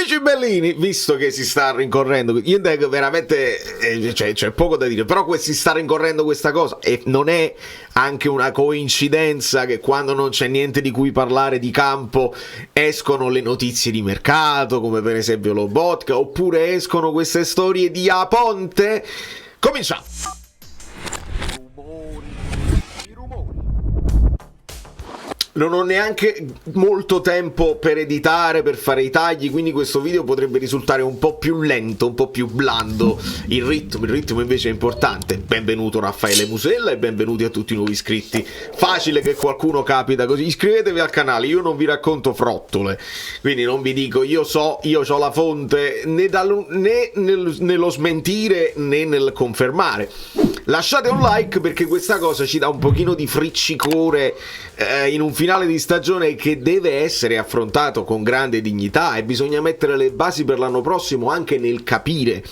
Amici bellini, visto che si sta rincorrendo, io dico veramente, c'è poco da dire, però si sta rincorrendo questa cosa e non è anche una coincidenza che quando non c'è niente di cui parlare di campo escono le notizie di mercato, come per esempio Lobotka, oppure escono queste storie di Aponte. Cominciamo! Non ho neanche molto tempo per editare, per fare i tagli, quindi questo video potrebbe risultare un po' più lento, un po' più blando. Il ritmo invece è importante. Benvenuto Raffaele Musella e benvenuti a tutti i nuovi iscritti. Facile che qualcuno capita così. Iscrivetevi al canale, io non vi racconto frottole, quindi non vi dico io ho la fonte né nello smentire né nel confermare. Lasciate un like perché questa cosa ci dà un pochino di friccicore in un finale di stagione che deve essere affrontato con grande dignità e bisogna mettere le basi per l'anno prossimo anche nel capire.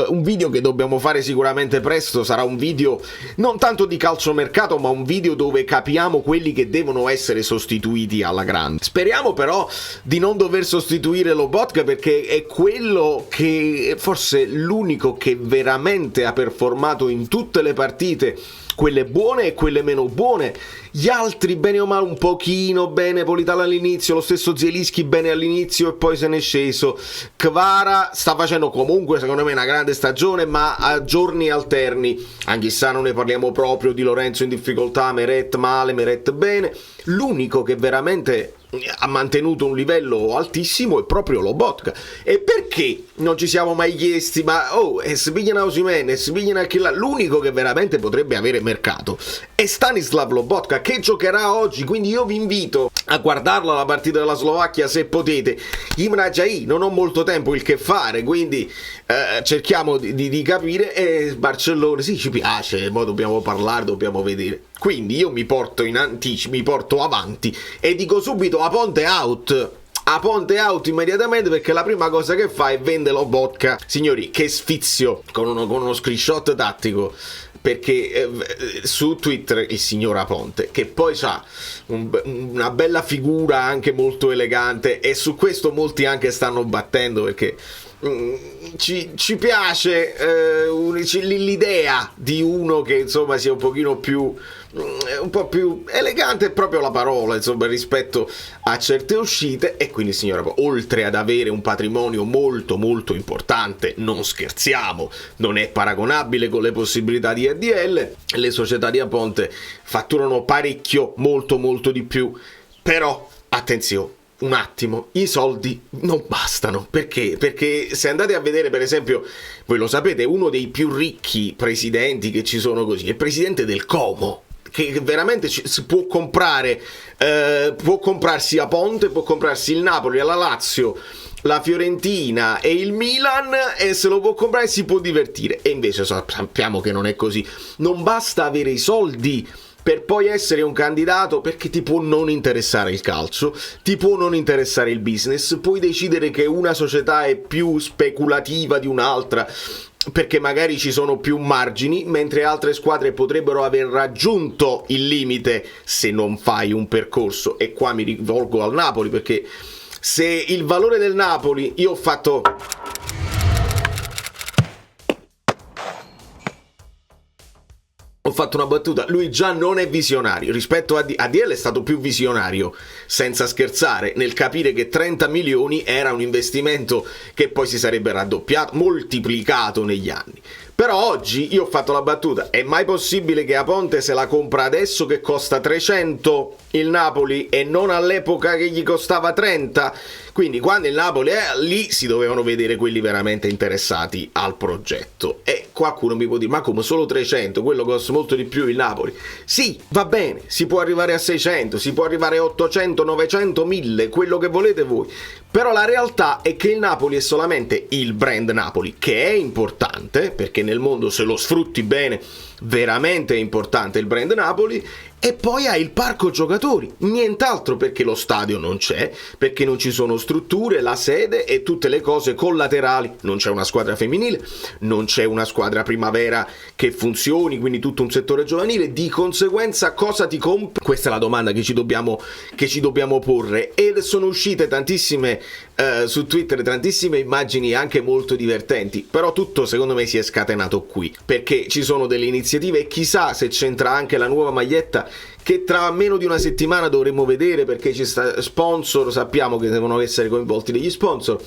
Un video che dobbiamo fare sicuramente presto sarà un video non tanto di calciomercato, ma un video dove capiamo quelli che devono essere sostituiti alla grande. Speriamo però di non dover sostituire Lobotka, perché è quello che forse l'unico che veramente ha performato in tutte le partite, quelle buone e quelle meno buone. Gli altri bene o male un pochino bene, Politano all'inizio, lo stesso Zielinski bene all'inizio e poi se n'è sceso. Kvara sta facendo comunque secondo me una grande stagione, ma a giorni alterni. Anch'issa non ne parliamo proprio, Di Lorenzo in difficoltà, Meret male, Meret bene. L'unico che veramente ha mantenuto un livello altissimo è proprio Lobotka. E perché non ci siamo mai chiesti, ma Svignana Osimhen, Svignana Achilla, l'unico che veramente potrebbe avere mercato è Stanislav Lobotka, che giocherà oggi, quindi io vi invito a guardarla la partita della Slovacchia se potete. Imre Agiai, non ho molto tempo il che fare, quindi cerchiamo di capire. E Barcellona, sì, ci piace, ma dobbiamo parlare, dobbiamo vedere. Quindi io mi porto in anticipo, mi porto avanti e dico subito Aponte out. Aponte out immediatamente, perché la prima cosa che fa è vendere Lobotka. Signori, che sfizio, con uno screenshot tattico, perché su Twitter il signor Aponte, che poi ha una bella figura anche molto elegante, e su questo molti anche stanno battendo, perché ci piace l'idea di uno che insomma sia un pochino più un po' più elegante, è proprio la parola, insomma, rispetto a certe uscite. E quindi signora, oltre ad avere un patrimonio molto molto importante, non scherziamo, non è paragonabile con le possibilità di ADL, le società di Aponte fatturano parecchio, molto molto di più. Però attenzione un attimo, i soldi non bastano. Perché se andate a vedere, per esempio, voi lo sapete, uno dei più ricchi presidenti che ci sono così è il presidente del Como, che veramente si può comprare, può comprarsi Aponte, può comprarsi il Napoli, la Lazio, la Fiorentina e il Milan, e se lo può comprare si può divertire. E invece sappiamo che non è così. Non basta avere i soldi per poi essere un candidato, perché ti può non interessare il calcio, ti può non interessare il business, puoi decidere che una società è più speculativa di un'altra, perché magari ci sono più margini, mentre altre squadre potrebbero aver raggiunto il limite se non fai un percorso. E qua mi rivolgo al Napoli, perché se il valore del Napoli, io ho fatto una battuta, lui già non è visionario, rispetto a ADL è stato più visionario, senza scherzare, nel capire che 30 milioni era un investimento che poi si sarebbe raddoppiato, moltiplicato negli anni. Però oggi io ho fatto la battuta, è mai possibile che Aponte se la compra adesso che costa 300 il Napoli e non all'epoca che gli costava 30? Quindi quando il Napoli lì si dovevano vedere quelli veramente interessati al progetto. E qualcuno mi può dire, ma come solo 300? Quello costa molto di più il Napoli. Sì, va bene, si può arrivare a 600, si può arrivare a 800, 900, 1000, quello che volete voi. Però la realtà è che il Napoli è solamente il brand Napoli, che è importante, perché nel mondo, se lo sfrutti bene, veramente è importante il brand Napoli, e poi hai il parco giocatori, nient'altro, perché lo stadio non c'è, perché non ci sono strutture, la sede e tutte le cose collaterali, non c'è una squadra femminile, non c'è una squadra primavera che funzioni, quindi tutto un settore giovanile, di conseguenza cosa ti compri? Questa è la domanda che ci dobbiamo porre, e sono uscite tantissime su Twitter, tantissime immagini anche molto divertenti, però tutto secondo me si è scatenato qui, perché ci sono delle iniziative e chissà se c'entra anche la nuova maglietta che tra meno di una settimana dovremo vedere, perché ci sta sponsor, sappiamo che devono essere coinvolti degli sponsor,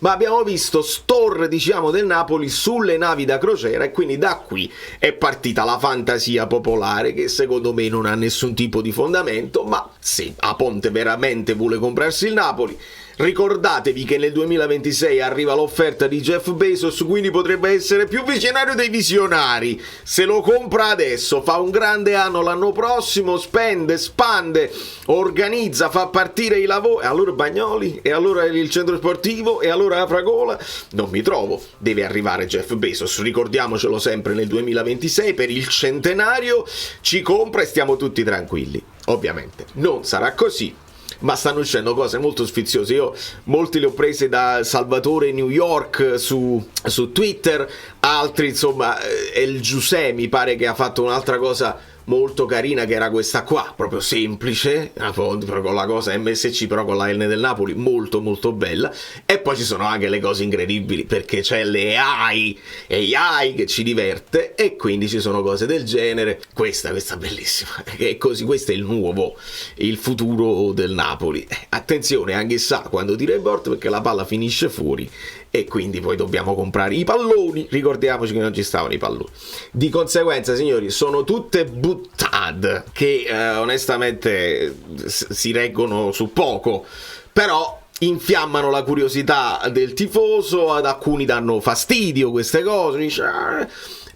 ma abbiamo visto store, diciamo, del Napoli sulle navi da crociera, e quindi da qui è partita la fantasia popolare che secondo me non ha nessun tipo di fondamento, ma se Aponte veramente vuole comprarsi il Napoli, ricordatevi che nel 2026 arriva l'offerta di Jeff Bezos, quindi potrebbe essere più visionario dei visionari. Se lo compra adesso, fa un grande anno l'anno prossimo, spende, spande, organizza, fa partire i lavori, e allora Bagnoli, e allora il centro sportivo, e allora la Fragola. Non mi trovo, deve arrivare Jeff Bezos, ricordiamocelo sempre, nel 2026 per il centenario ci compra e stiamo tutti tranquilli. Ovviamente non sarà così, ma stanno uscendo cose molto sfiziose. Io molti le ho prese da Salvatore New York su Twitter, altri insomma El Giuseppe mi pare che ha fatto un'altra cosa molto carina, che era questa qua, proprio semplice, proprio con la cosa MSC però con la N del Napoli, molto molto bella. E poi ci sono anche le cose incredibili, perché c'è l'AI che ci diverte, e quindi ci sono cose del genere. Questa è bellissima, e così questo è il futuro del Napoli. Attenzione anche sa quando tira il porto, perché la palla finisce fuori e quindi poi dobbiamo comprare i palloni. Ricordiamoci che non ci stavano i palloni. Di conseguenza, signori, sono tutte buttate che onestamente si reggono su poco, però infiammano la curiosità del tifoso, ad alcuni danno fastidio queste cose, dice,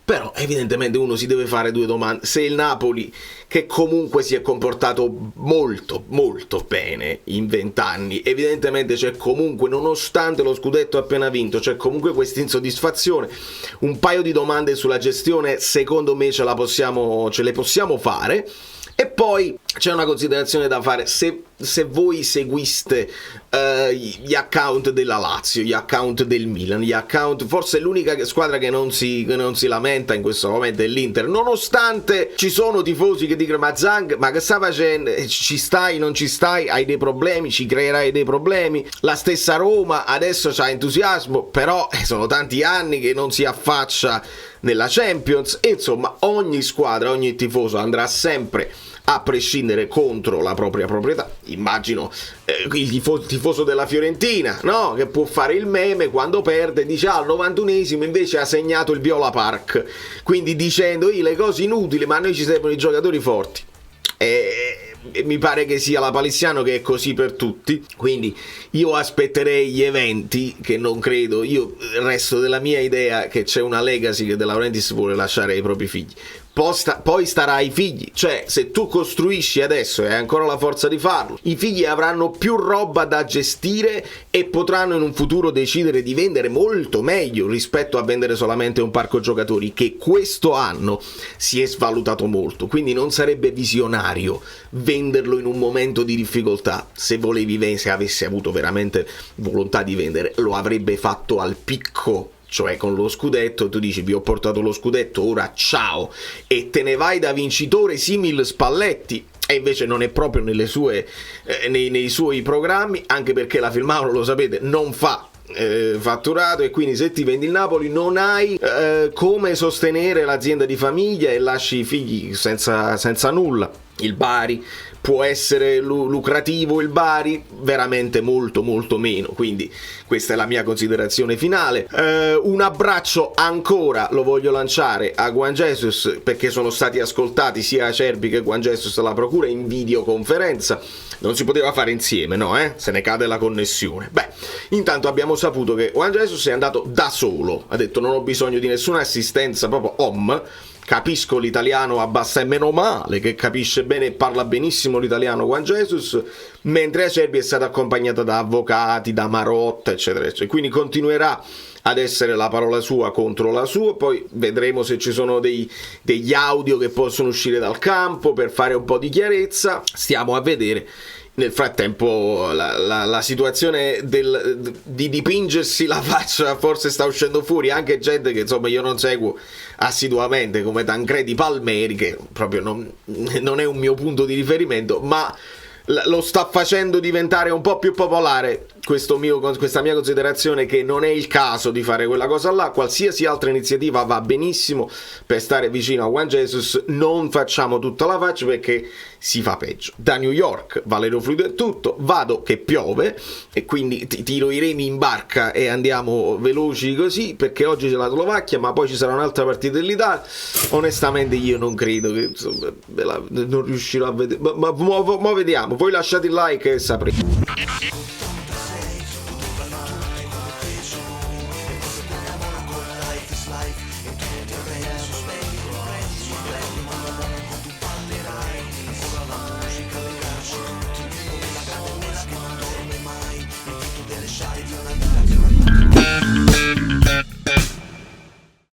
però evidentemente uno si deve fare due domande. Se il Napoli, che comunque si è comportato molto molto bene in 20 anni, evidentemente c'è comunque, nonostante lo scudetto appena vinto, c'è comunque questa insoddisfazione, un paio di domande sulla gestione secondo me ce le possiamo fare. E poi c'è una considerazione da fare: se voi seguiste gli account della Lazio, gli account del Milan, gli account, forse l'unica squadra che non si lamenta in questo momento è l'Inter, nonostante ci sono tifosi che dicono ma Zang, ma che sta facendo? Ci stai, non ci stai, hai dei problemi, ci creerai dei problemi. La stessa Roma adesso c'ha entusiasmo, però sono tanti anni che non si affaccia nella Champions, e insomma ogni squadra, ogni tifoso andrà sempre a prescindere contro la propria proprietà. Immagino il tifoso della Fiorentina, no? Che può fare il meme quando perde, dice al 91esimo invece ha segnato il Viola Park, quindi dicendo le cose inutili, ma a noi ci servono i giocatori forti. E mi pare che sia la Palissiano che è così per tutti, quindi io aspetterei gli eventi, che non credo. Io resto della mia idea che c'è una legacy che De Laurentiis vuole lasciare ai propri figli. Poi starà ai figli, cioè se tu costruisci adesso e hai ancora la forza di farlo, i figli avranno più roba da gestire e potranno in un futuro decidere di vendere molto meglio rispetto a vendere solamente un parco giocatori che questo anno si è svalutato molto. Quindi non sarebbe visionario venderlo in un momento di difficoltà. Se avesse avuto veramente volontà di vendere, lo avrebbe fatto al picco, cioè con lo scudetto. Tu dici vi ho portato lo scudetto, ora ciao, e te ne vai da vincitore simil Spalletti. E invece non è proprio nei suoi programmi, anche perché la Filmano, lo sapete, non fa fatturato, e quindi se ti vendi il Napoli non hai come sostenere l'azienda di famiglia e lasci i figli senza nulla. Il Bari può essere lucrativo, il Bari veramente molto molto meno, quindi questa è la mia considerazione finale. Un abbraccio ancora lo voglio lanciare a Juan Jesus, perché sono stati ascoltati sia Acerbi che Juan Jesus alla procura in videoconferenza. Non si poteva fare insieme, no? Se ne cade la connessione. Beh, intanto abbiamo saputo che Juan Jesus è andato da solo, ha detto non ho bisogno di nessuna assistenza, proprio capisco l'italiano abbastanza, e meno male che capisce bene e parla benissimo l'italiano Juan Jesus, mentre Acerbi è stata accompagnata da avvocati, da Marotta, eccetera, eccetera. Quindi continuerà ad essere la parola sua contro la sua, poi vedremo se ci sono degli audio che possono uscire dal campo per fare un po' di chiarezza, stiamo a vedere. Nel frattempo la situazione di dipingersi la faccia forse sta uscendo fuori, anche gente che insomma io non seguo assiduamente come Tancredi Palmeri, che proprio non è un mio punto di riferimento, ma lo sta facendo diventare un po' più popolare questa mia considerazione che non è il caso di fare quella cosa là. Qualsiasi altra iniziativa va benissimo per stare vicino a Juan Jesus, non facciamo tutta la faccia perché si fa peggio. Da New York, Valerio Fluido è tutto, vado che piove e quindi tiro i remi in barca e andiamo veloci così, perché oggi c'è la Slovacchia ma poi ci sarà un'altra partita dell'Italia. Onestamente io non credo che insomma, non riuscirò a vedere, ma vediamo. Voi lasciate il like e saprete.